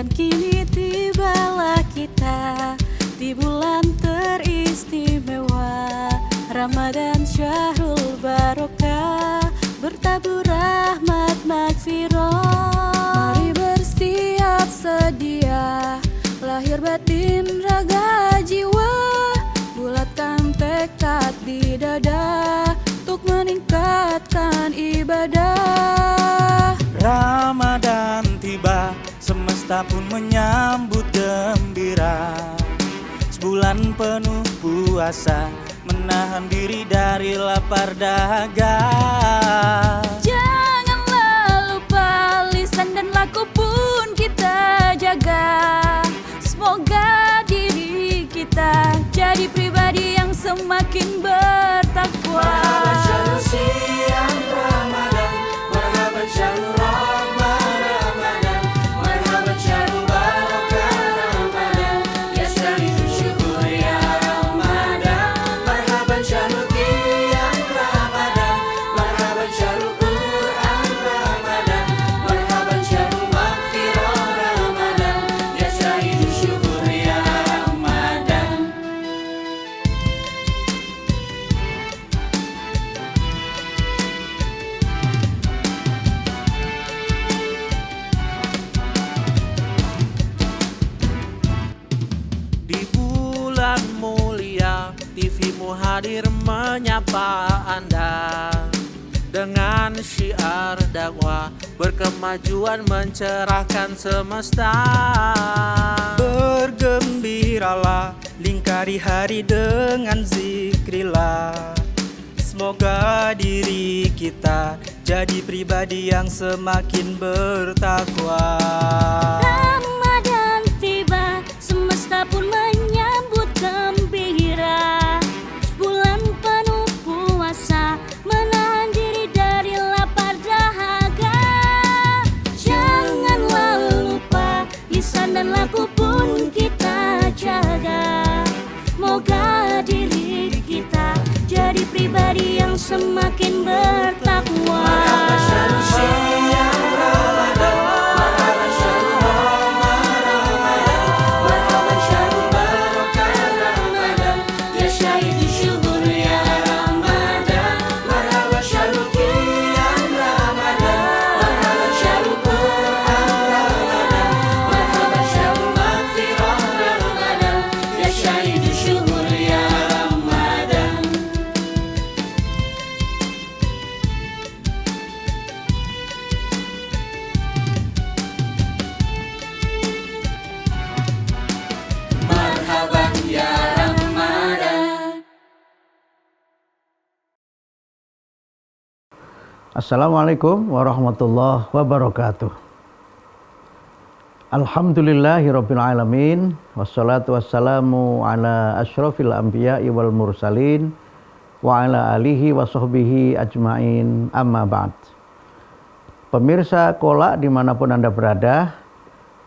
Dan kini tibalah kita di bulan teristimewa Ramadan Syahrul Barokah, bertabur rahmat magfirah. Mari bersiap sedia, lahir batin raga jiwa, bulatkan tekad di dada untuk meningkatkan ibadah. Ramadan tiba, semesta pun menyambut gembira. Sebulan penuh puasa, menahan diri dari lapar dahaga. Janganlah lupa lisan dan laku pun kita jaga. Semoga diri kita jadi pribadi yang semakin bertakwa. Marhaban syahrul siang Ramadan, marhaban syahrul rahmah Ramadan, marhaban syahrul barakah Ramadan, ya sayyidu syukur ya Ramadan. Marhaban syahrul qiyam Ramadan, marhaban syahrul Quran Ramadan, marhaban syahrul maghfirah Ramadan, ya sayyidu syukur ya Ramadan. Di bulan mulia, TV-mu hadir menyapa Anda dengan syiar dakwah, berkemajuan mencerahkan semesta. Bergembiralah, lingkari hari dengan zikrillah. Semoga diri kita jadi pribadi yang semakin bertakwa. Ramadan tiba, semesta pun menyambut gembira. Sebulan penuh puasa, menahan diri dari lapar dahaga. Janganlah lupa, lisan dan laku pun kita jaga. Moga diri kita jadi pribadi yang semakin bertakwa. Marhaban syahrul siang Ramadan, marhaban syahrul rahmah Ramadan, marhaban syahrul barakah Ramadan, ya sayyidu syukur ya Ramadan. Marhaban syahrul qiyam Ramadan, marhaban syahrul Quran Ramadan, marhaban syahrul maghfirah Ramadan, ya sayyidu syukur ya Ramadan. Marhaban ya Ramadan. Assalamualaikum warahmatullahi wabarakatuh. Alhamdulillahirabbil alamin, wassalatu wassalamu ala asyrafil anbiya'i wal mursalin wa ala alihi wa sahbihi ajmain, amma ba'd. Pemirsa Kolak dimanapun Anda berada,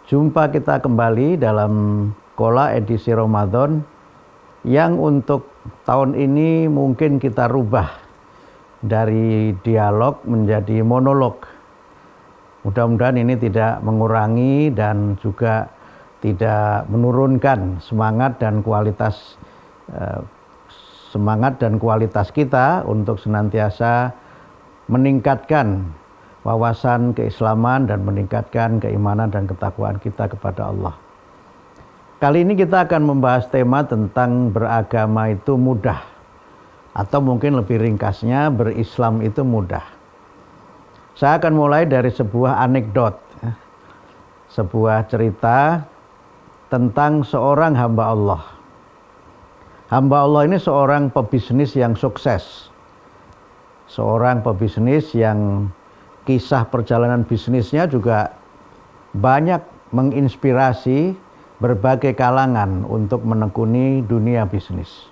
jumpa kita kembali dalam Kolak edisi Ramadan yang untuk tahun ini mungkin kita rubah dari dialog menjadi monolog. Mudah-mudahan ini tidak mengurangi dan juga tidak menurunkan semangat dan kualitas kita untuk senantiasa meningkatkan wawasan keislaman dan meningkatkan keimanan dan ketakwaan kita kepada Allah. Kali ini kita akan membahas tema tentang beragama itu mudah, atau mungkin lebih ringkasnya berislam itu mudah. Saya akan mulai dari sebuah anekdot, sebuah cerita tentang seorang hamba Allah. Hamba Allah ini seorang pebisnis yang sukses. Seorang pebisnis yang kisah perjalanan bisnisnya juga banyak menginspirasi berbagai kalangan untuk menekuni dunia bisnis.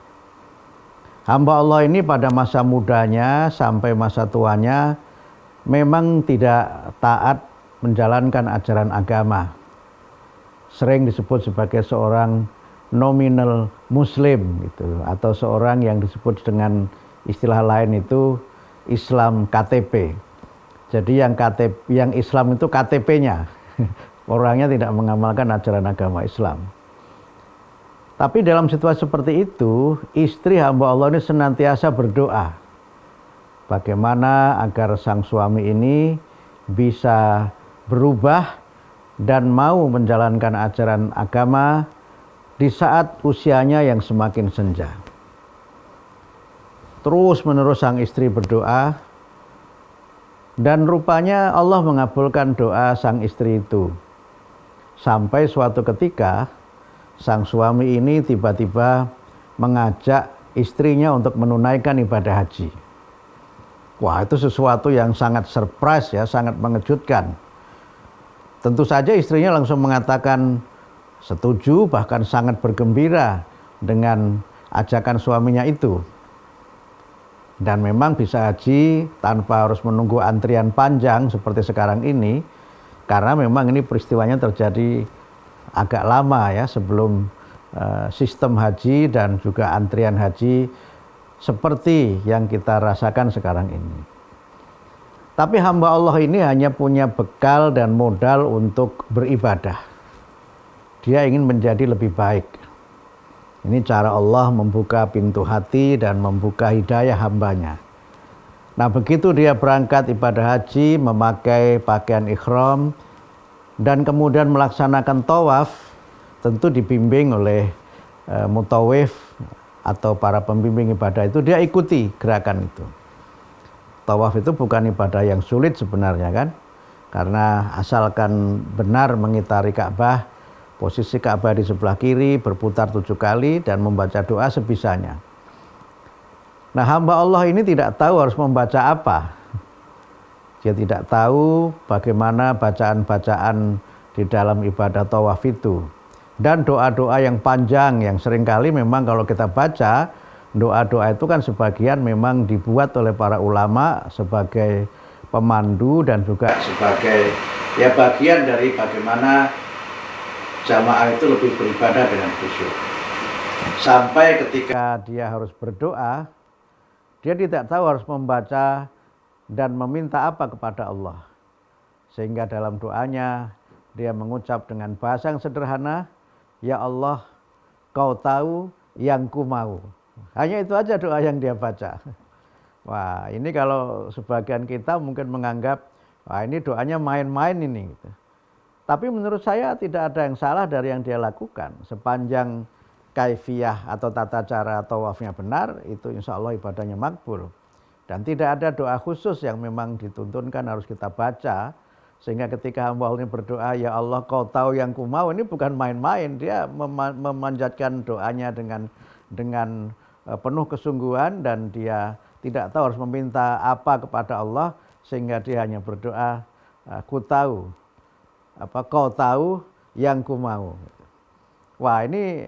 Hamba Allah ini pada masa mudanya sampai masa tuanya memang tidak taat menjalankan ajaran agama. Sering disebut sebagai seorang nominal muslim gitu, atau seorang yang disebut dengan istilah lain itu Islam KTP. Jadi yang Islam itu KTP-nya, orangnya tidak mengamalkan ajaran agama Islam. Tapi dalam situasi seperti itu, istri hamba Allah ini senantiasa berdoa bagaimana agar sang suami ini bisa berubah dan mau menjalankan ajaran agama di saat usianya yang semakin senja. Terus menerus sang istri berdoa, dan rupanya Allah mengabulkan doa sang istri itu. Sampai suatu ketika sang suami ini tiba-tiba mengajak istrinya untuk menunaikan ibadah haji. Wah, itu sesuatu yang sangat surprise ya, sangat mengejutkan. Tentu saja istrinya langsung mengatakan setuju, bahkan sangat bergembira dengan ajakan suaminya itu. Dan memang bisa haji tanpa harus menunggu antrian panjang seperti sekarang ini, karena memang ini peristiwanya terjadi agak lama ya sebelum sistem haji dan juga antrian haji seperti yang kita rasakan sekarang ini. Tapi hamba Allah ini hanya punya bekal dan modal untuk beribadah. Dia ingin menjadi lebih baik. Ini cara Allah membuka pintu hati dan membuka hidayah hambanya. Nah, begitu dia berangkat ibadah haji, memakai pakaian ihram, dan kemudian melaksanakan tawaf, tentu dibimbing oleh mutawif atau para pembimbing ibadah itu, dia ikuti gerakan itu. Tawaf itu bukan ibadah yang sulit sebenarnya kan, karena asalkan benar mengitari Ka'bah, posisi Ka'bah di sebelah kiri, berputar 7 kali dan membaca doa sebisanya. Nah, hamba Allah ini tidak tahu harus membaca apa. Dia tidak tahu bagaimana bacaan-bacaan di dalam ibadah tawaf itu. Dan doa-doa yang panjang yang seringkali memang kalau kita baca, doa-doa itu kan sebagian memang dibuat oleh para ulama sebagai pemandu dan juga sebagai ya bagian dari bagaimana jamaah itu lebih beribadah dengan khusyuk. Sampai ketika dia harus berdoa, dia tidak tahu harus membaca dan meminta apa kepada Allah. Sehingga dalam doanya dia mengucap dengan bahasa yang sederhana, ya Allah, kau tahu yang ku mau. Hanya itu aja doa yang dia baca. Wah, ini kalau sebagian kita mungkin menganggap, wah ini doanya main-main ini. Tapi menurut saya tidak ada yang salah dari yang dia lakukan. Sepanjang kaifiyah atau tata cara tawafnya benar, itu insya Allah ibadahnya makbul. Dan tidak ada doa khusus yang memang dituntunkan harus kita baca. Sehingga ketika hamba Allah ini berdoa, ya Allah kau tahu yang ku mau, ini bukan main-main. Dia memanjatkan doanya dengan penuh kesungguhan, dan dia tidak tahu harus meminta apa kepada Allah, sehingga dia hanya berdoa, ku tahu. Kau tahu yang ku mau. Wah, ini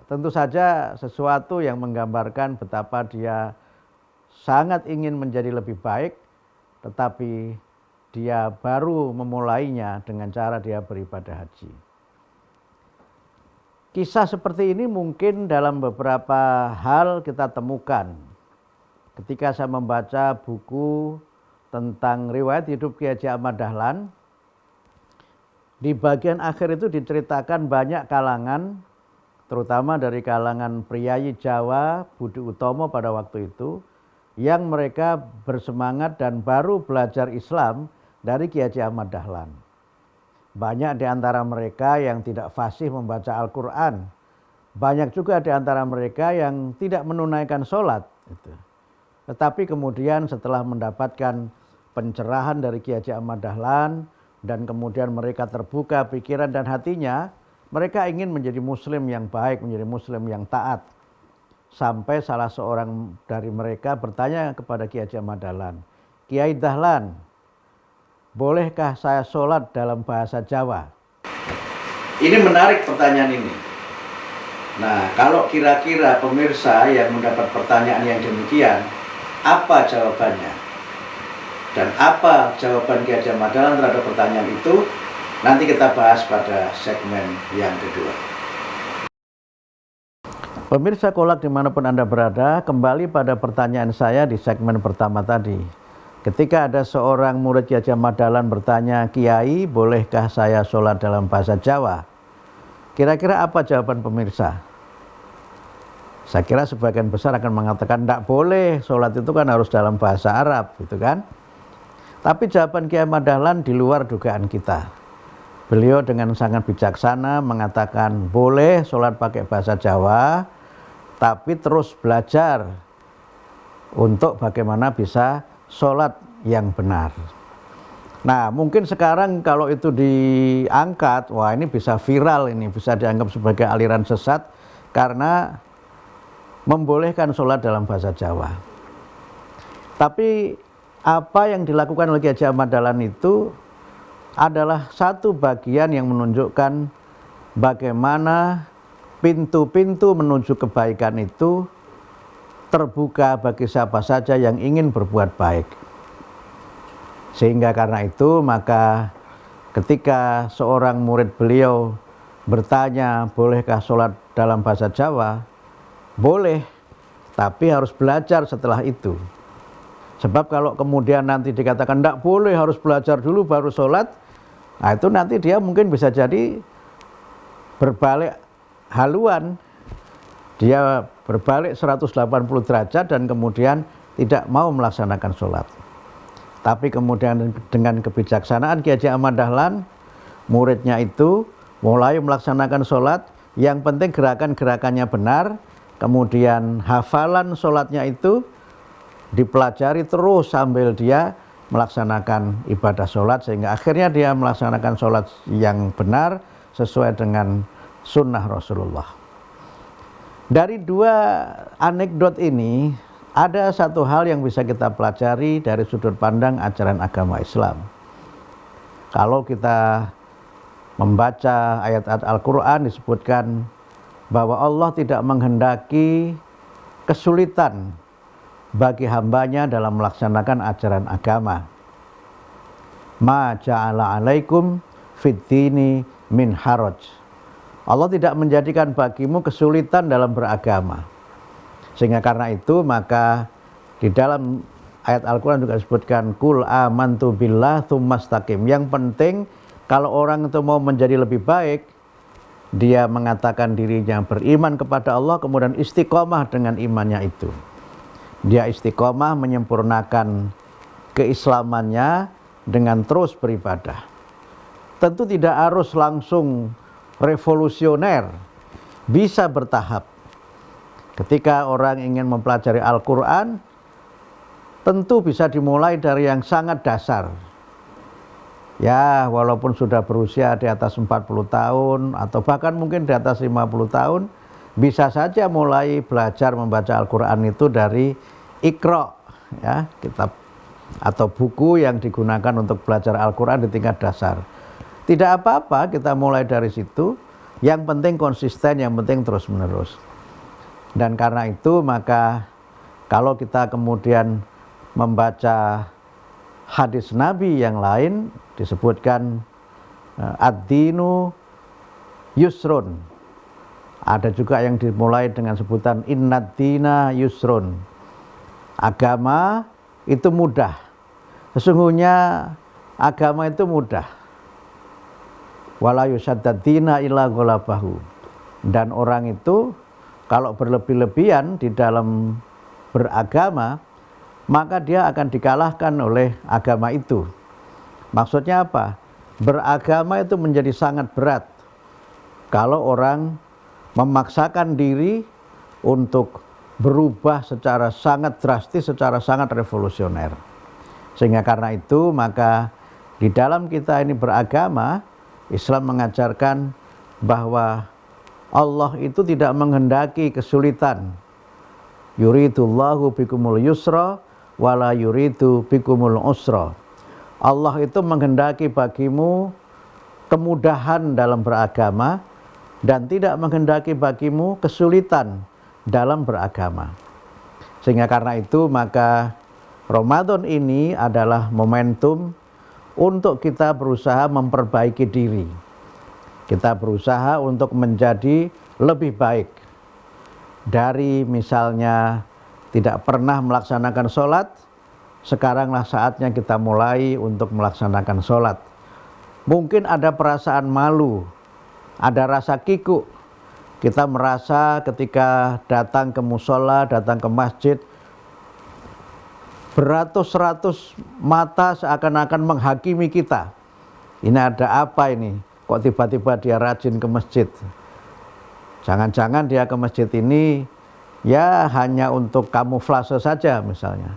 tentu saja sesuatu yang menggambarkan betapa dia sangat ingin menjadi lebih baik, tetapi dia baru memulainya dengan cara dia beribadah haji. Kisah seperti ini mungkin dalam beberapa hal kita temukan. Ketika saya membaca buku tentang riwayat hidup Kiai Haji Ahmad Dahlan, di bagian akhir itu diceritakan banyak kalangan, terutama dari kalangan priyayi Jawa, Budi Utomo pada waktu itu, yang mereka bersemangat dan baru belajar Islam dari Kiai Haji Ahmad Dahlan. Banyak di antara mereka yang tidak fasih membaca Al-Quran. Banyak juga di antara mereka yang tidak menunaikan sholat. Tetapi kemudian setelah mendapatkan pencerahan dari Kiai Haji Ahmad Dahlan, dan kemudian mereka terbuka pikiran dan hatinya, mereka ingin menjadi muslim yang baik, menjadi muslim yang taat. Sampai salah seorang dari mereka bertanya kepada Kiai Haji Ahmad Dahlan, Kiai Dahlan, bolehkah saya sholat dalam bahasa Jawa? Ini menarik pertanyaan ini. Nah, kalau kira-kira pemirsa yang mendapat pertanyaan yang demikian, apa jawabannya? Dan apa jawaban Kiai Haji Ahmad Dahlan terhadap pertanyaan itu, nanti kita bahas pada segmen yang kedua. Pemirsa Kolak dimanapun Anda berada, kembali pada pertanyaan saya di segmen pertama tadi. ketika ada seorang murid Ki Haji Ahmad Dahlan bertanya, "Kiai, bolehkah saya sholat dalam bahasa Jawa?" Kira-kira apa jawaban pemirsa? Saya kira sebagian besar akan mengatakan tidak boleh, sholat itu kan harus dalam bahasa Arab, gitu kan? Tapi jawaban Kiai Ahmad Dahlan di luar dugaan kita. Beliau dengan sangat bijaksana mengatakan boleh sholat pakai bahasa Jawa, tapi terus belajar untuk bagaimana bisa sholat yang benar. Nah, mungkin sekarang kalau itu diangkat, wah ini bisa viral, ini bisa dianggap sebagai aliran sesat karena membolehkan sholat dalam bahasa Jawa. Tapi apa yang dilakukan oleh Ki Haji Ahmad Dahlan itu adalah satu bagian yang menunjukkan bagaimana pintu-pintu menuju kebaikan itu terbuka bagi siapa saja yang ingin berbuat baik. Sehingga karena itu maka ketika seorang murid beliau bertanya, bolehkah sholat dalam bahasa Jawa? Boleh, tapi harus belajar setelah itu. Sebab kalau kemudian nanti dikatakan tidak boleh, harus belajar dulu baru sholat, nah itu nanti dia mungkin bisa jadi berbalik haluan. Dia berbalik 180 derajat dan kemudian tidak mau melaksanakan sholat. Tapi kemudian dengan kebijaksanaan Ki Haji Ahmad Dahlan, muridnya itu mulai melaksanakan sholat, yang penting gerakan-gerakannya benar, kemudian hafalan sholatnya itu dipelajari terus sambil dia melaksanakan ibadah sholat, sehingga akhirnya dia melaksanakan sholat yang benar sesuai dengan sunnah Rasulullah. Dari dua anekdot ini, ada satu hal yang bisa kita pelajari dari sudut pandang ajaran agama Islam. Kalau kita membaca ayat-ayat Al-Quran, disebutkan bahwa Allah tidak menghendaki kesulitan bagi hambanya dalam melaksanakan ajaran agama. Ma ja'ala alaikum fid dini min haraj. Allah tidak menjadikan bagimu kesulitan dalam beragama. Sehingga karena itu maka di dalam ayat Al-Quran juga disebutkan Qul amantu billah tsumastaqim. Yang penting kalau orang itu mau menjadi lebih baik, dia mengatakan dirinya beriman kepada Allah, kemudian istiqomah dengan imannya itu. Dia istiqomah menyempurnakan keislamannya dengan terus beribadah. Tentu tidak harus langsung revolusioner, bisa bertahap. Ketika orang ingin mempelajari Al-Quran, tentu bisa dimulai dari yang sangat dasar. Ya, walaupun sudah berusia di atas 40 tahun atau bahkan mungkin di atas 50 tahun, bisa saja mulai belajar membaca Al-Quran itu dari Iqra, ya, kitab atau buku yang digunakan untuk belajar Al-Quran di tingkat dasar. Tidak apa-apa kita mulai dari situ, yang penting konsisten, yang penting terus-menerus. Dan karena itu maka kalau kita kemudian membaca hadis Nabi yang lain, disebutkan ad-dinu yusrun. Ada juga yang dimulai dengan sebutan innad dina yusrun. Agama itu mudah. Sesungguhnya agama itu mudah. Wala yusaddad dina illa ghalabahu. Dan orang itu kalau berlebih-lebihan di dalam beragama, maka dia akan dikalahkan oleh agama itu. Maksudnya apa? Beragama itu menjadi sangat berat kalau orang memaksakan diri untuk berubah secara sangat drastis, secara sangat revolusioner. Sehingga karena itu maka di dalam kita ini beragama, Islam mengajarkan bahwa Allah itu tidak menghendaki kesulitan. Yuridullahu bikumul yusra wala yuridu bikumul usra. Allah itu menghendaki bagimu kemudahan dalam beragama dan tidak menghendaki bagimu kesulitan dalam beragama. Sehingga karena itu maka Ramadan ini adalah momentum untuk kita berusaha memperbaiki diri. Kita berusaha untuk menjadi lebih baik. Dari misalnya tidak pernah melaksanakan sholat, sekaranglah saatnya kita mulai untuk melaksanakan sholat. Mungkin ada perasaan malu, ada rasa kikuk. Kita merasa ketika datang ke musola, datang ke masjid, beratus-ratus mata seakan-akan menghakimi kita. Ini ada apa ini? Kok tiba-tiba dia rajin ke masjid? Jangan-jangan dia ke masjid ini ya hanya untuk kamuflase saja misalnya.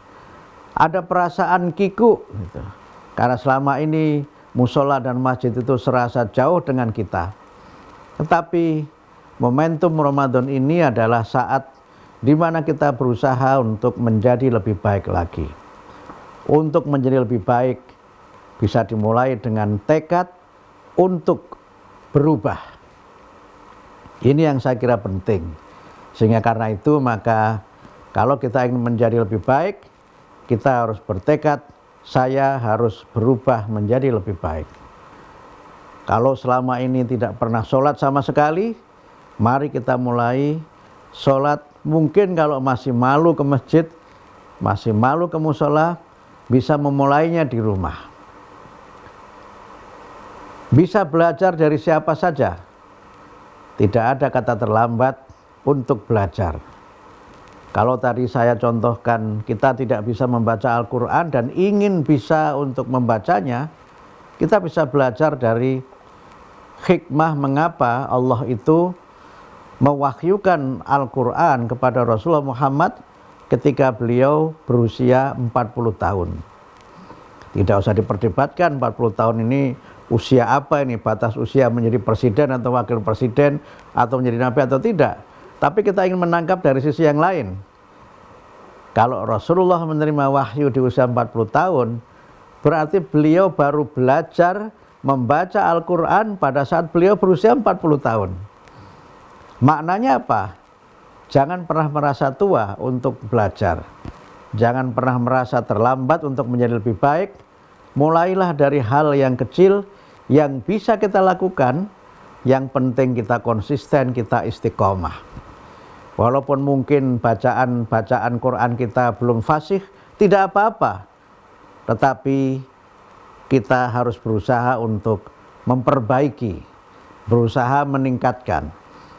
Ada perasaan kikuk gitu. Karena selama ini musola dan masjid itu serasa jauh dengan kita. Tetapi momentum Ramadan ini adalah saat di mana kita berusaha untuk menjadi lebih baik lagi. Untuk menjadi lebih baik bisa dimulai dengan tekad untuk berubah. Ini yang saya kira penting. Sehingga karena itu maka kalau kita ingin menjadi lebih baik, kita harus bertekad, saya harus berubah menjadi lebih baik. Kalau selama ini tidak pernah sholat sama sekali, mari kita mulai sholat. Mungkin kalau masih malu ke masjid, masih malu ke musola, bisa memulainya di rumah. Bisa belajar dari siapa saja. Tidak ada kata terlambat untuk belajar. Kalau tadi saya contohkan kita tidak bisa membaca Al-Quran dan ingin bisa untuk membacanya, kita bisa belajar dari hikmah mengapa Allah itu mewahyukan Al-Quran kepada Rasulullah Muhammad ketika beliau berusia 40 tahun. Tidak usah diperdebatkan 40 tahun ini usia apa ini, batas usia menjadi presiden atau wakil presiden atau menjadi nabi atau tidak. Tapi kita ingin menangkap dari sisi yang lain. Kalau Rasulullah menerima wahyu di usia 40 tahun, berarti beliau baru belajar membaca Al-Quran pada saat beliau berusia 40 tahun. Maknanya apa? Jangan pernah merasa tua untuk belajar. Jangan pernah merasa terlambat untuk menjadi lebih baik. Mulailah dari hal yang kecil yang bisa kita lakukan. Yang penting kita konsisten, kita istiqomah. Walaupun mungkin bacaan Quran kita belum fasih, tidak apa-apa. Tetapi kita harus berusaha untuk memperbaiki, berusaha meningkatkan.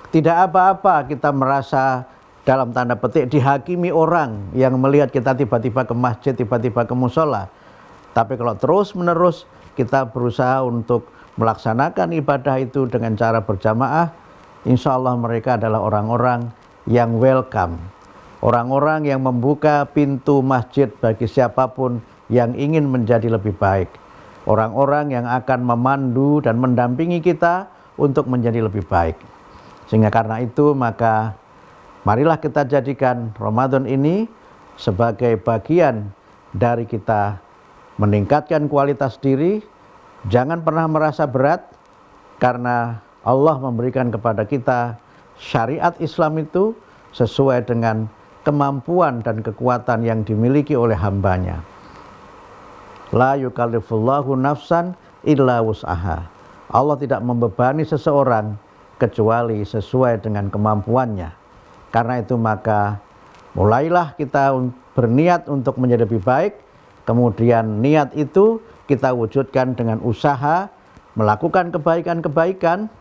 Tidak apa-apa kita merasa dalam tanda petik dihakimi orang yang melihat kita tiba-tiba ke masjid, tiba-tiba ke musola. Tapi kalau terus-menerus kita berusaha untuk melaksanakan ibadah itu dengan cara berjamaah, insya Allah mereka adalah orang-orang yang welcome. Orang-orang yang membuka pintu masjid bagi siapapun yang ingin menjadi lebih baik. Orang-orang yang akan memandu dan mendampingi kita untuk menjadi lebih baik. Sehingga karena itu maka marilah kita jadikan Ramadan ini sebagai bagian dari kita meningkatkan kualitas diri. Jangan pernah merasa berat karena Allah memberikan kepada kita syariat Islam itu sesuai dengan kemampuan dan kekuatan yang dimiliki oleh hambanya. La yukallifullahu nafsan illa wus'aha. Allah tidak membebani seseorang kecuali sesuai dengan kemampuannya. Karena itu maka mulailah kita berniat untuk menjadi lebih baik. Kemudian niat itu kita wujudkan dengan usaha melakukan kebaikan-kebaikan.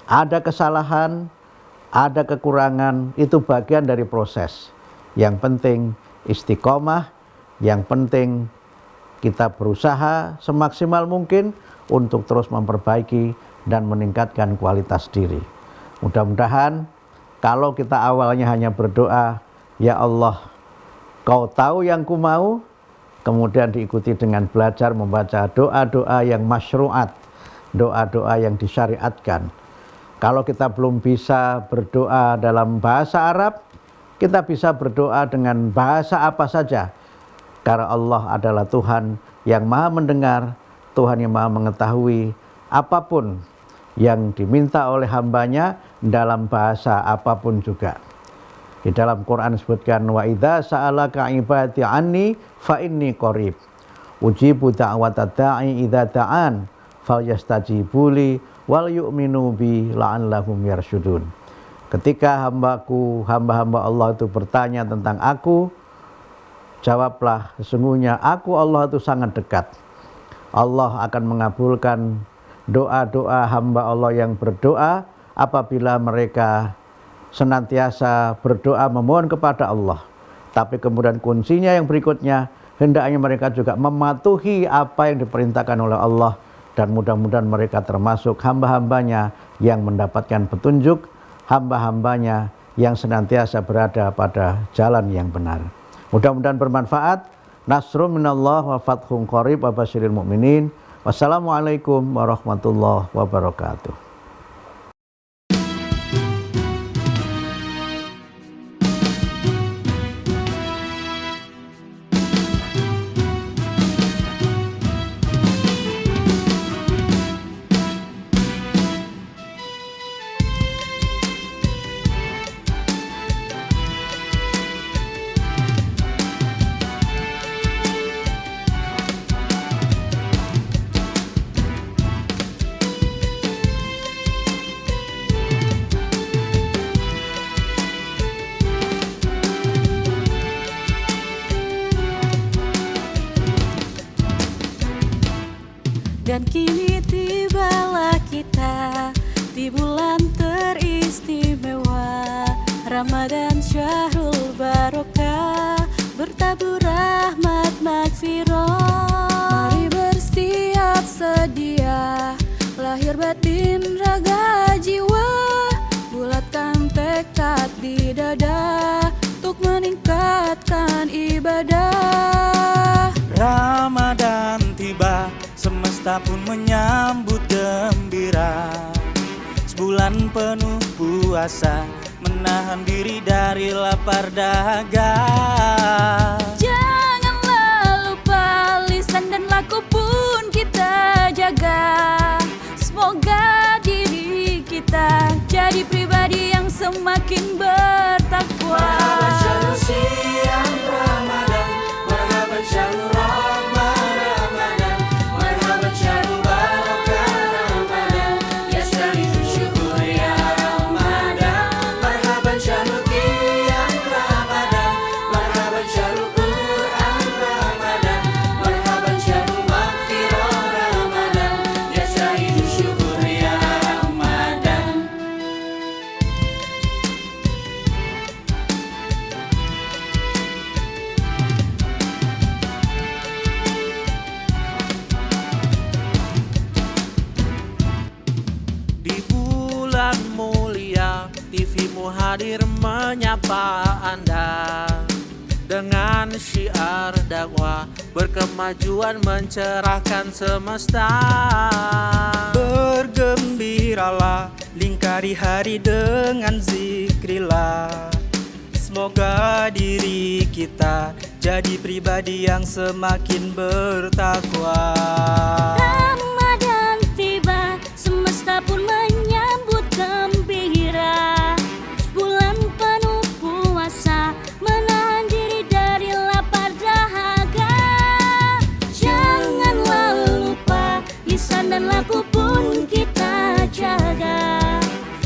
Ada kesalahan, ada kekurangan, itu bagian dari proses. Yang penting istiqomah, yang penting kita berusaha semaksimal mungkin untuk terus memperbaiki dan meningkatkan kualitas diri. Mudah-mudahan kalau kita awalnya hanya berdoa, ya Allah, Kau tahu yang ku mau, kemudian diikuti dengan belajar membaca doa-doa yang masyru'at, doa-doa yang disyariatkan. Kalau kita belum bisa berdoa dalam bahasa Arab, kita bisa berdoa dengan bahasa apa saja. Karena Allah adalah Tuhan yang maha mendengar, Tuhan yang maha mengetahui apapun yang diminta oleh hambanya dalam bahasa apapun juga. Di dalam Quran disebutkan, wa idza sa'alaka ibadi anni fa inni qarib ujibu da'watad da'i idza da'an falyastajibuli wal yu'minu bi la'allahum yarsyudun. Ketika hamba-hamba Allah itu bertanya tentang aku, Jawablah, sesungguhnya aku Allah itu sangat dekat. Allah akan mengabulkan doa-doa hamba Allah yang berdoa apabila mereka senantiasa berdoa memohon kepada Allah. Tapi kemudian kuncinya yang berikutnya, hendaknya mereka juga mematuhi apa yang diperintahkan oleh Allah, dan mudah-mudahan mereka termasuk hamba-hambanya yang mendapatkan petunjuk, hamba-hambanya yang senantiasa berada pada jalan yang benar. Mudah-mudahan bermanfaat. Nasrun minallah wa fathun qarib wa basyiril mu'minin. Wassalamualaikum warahmatullahi wabarakatuh. Dan kini tibalah kita di bulan teristimewa Ramadan Syahrul Barokah, bertabur rahmat magfirah. Mari bersiap sedia, lahir batin raga jiwa, bulatkan tekad di dada untuk meningkatkan ibadah. Ramadan tiba, semesta pun menyambut gembira. Sebulan penuh puasa, menahan diri dari lapar dahaga. Janganlah lupa lisan dan laku pun kita jaga. Semoga diri kita jadi pribadi yang semakin bertakwa. Marhaban syahrul siam Ramadan, marhaban syahrul rahmah Ramadan, marhaban syahrul barakah Ramadan, yastaridu syukur ya Ramadan, marhaban syahrul qiyam Ramadan, marhaban syahrul Quran Ramadan, marhaban syahrul maghfirah Ramadan, yastaridu syukur ya Ramadan. Di bulan mulia, TV-mu hadir menyapa Anda dengan syiar dakwah, berkemajuan mencerahkan semesta. Bergembiralah, lingkari hari dengan zikrillah. Semoga diri kita jadi pribadi yang semakin bertakwa. Ramadan tiba, semesta pun menyambut gembira. Sebulan penuh puasa, menahan diri dari lapar dahaga. Janganlah lupa, lisan dan laku pun kita jaga.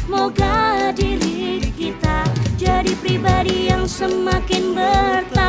Moga diri kita jadi pribadi yang semakin bertakwa.